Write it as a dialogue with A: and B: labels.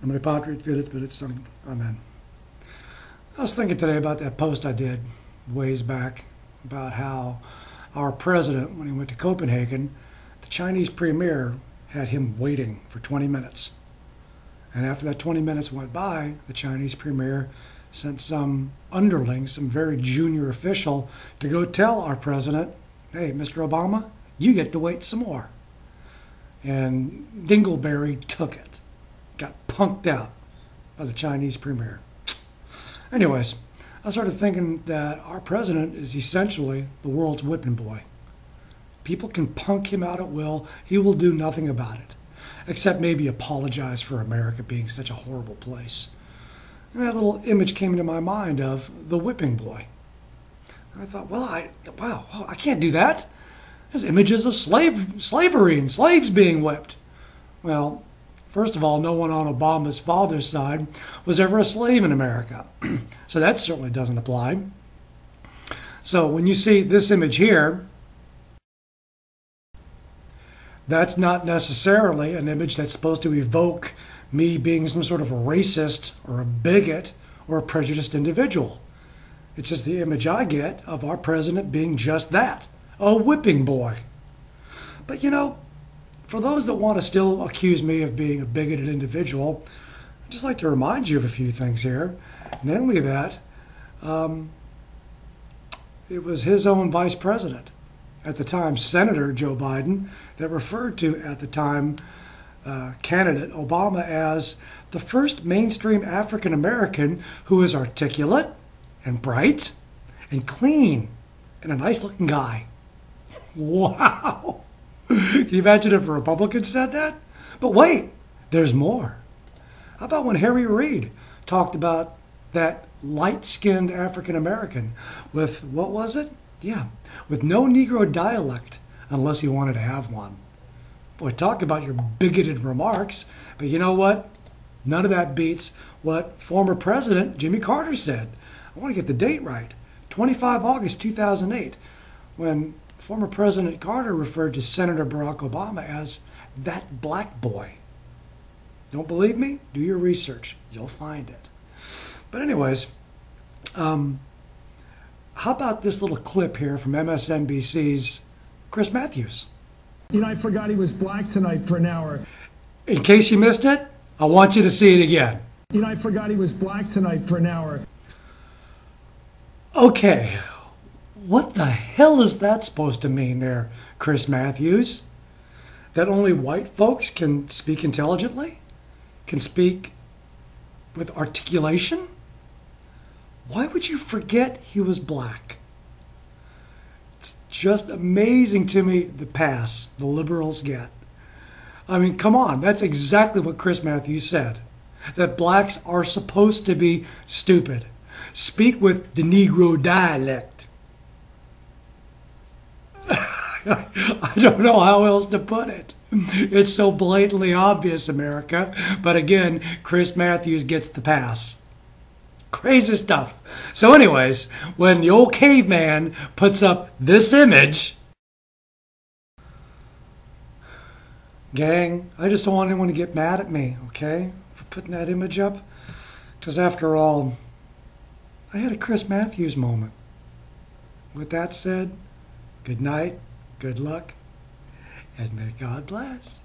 A: Nomine Patri et Filii et Spiritus Sancti. Amen. I was thinking today about that post I did ways back about how our president, when he went to Copenhagen, the Chinese premier had him waiting for 20 minutes. And after that 20 minutes went by, the Chinese premier sent some underling, some very junior official, to go tell our president, hey, Mr. Obama, you get to wait some more. And Dingleberry took it. Got punked out by the Chinese premier. Anyways, I started thinking that our president is essentially the world's whipping boy. People can punk him out at will. He will do nothing about it, except maybe apologize for America being such a horrible place. And that little image came into my mind of the whipping boy. And I thought, well, I can't do that. There's images of slavery and slaves being whipped. Well, first of all, no one on Obama's father's side was ever a slave in America. So that certainly doesn't apply. So when you see this image here, that's not necessarily an image that's supposed to evoke me being some sort of a racist or a bigot or a prejudiced individual. It's just the image I get of our president being just that, a whipping boy. But you know, for those that want to still accuse me of being a bigoted individual, I'd just like to remind you of a few things here. Namely that it was his own vice president, at the time Senator Joe Biden, that referred to at the time candidate Obama as the first mainstream African American who is articulate and bright and clean and a nice looking guy. Wow! Can you imagine if a Republican said that? But wait, there's more. How about when Harry Reid talked about that light-skinned African American with, what was it? Yeah, with no Negro dialect, unless he wanted to have one. Boy, talk about your bigoted remarks. But you know what? None of that beats what former President Jimmy Carter said. I want to get the date right. 25 August 2008, when former President Carter referred to Senator Barack Obama as that black boy. Don't believe me? Do your research. You'll find it. But anyways, how about this little clip here from MSNBC's Chris Matthews?
B: You know, I forgot he was black tonight for an hour.
A: In case you missed it, I want you to see it again.
B: You know, I forgot he was black tonight for an hour.
A: Okay, what the hell is that supposed to mean there, Chris Matthews? That only white folks can speak intelligently? Can speak with articulation? Why would you forget he was black? It's just amazing to me the pass the liberals get. I mean, come on, that's exactly what Chris Matthews said. That blacks are supposed to be stupid. Speak with the Negro dialect. I don't know how else to put it. It's so blatantly obvious, America. But again, Chris Matthews gets the pass. Crazy stuff. So anyways, when the old caveman puts up this image, gang, I just don't want anyone to get mad at me, okay, for putting that image up. Because after all, I had a Chris Matthews moment. With that said, good night, good luck, and may God bless.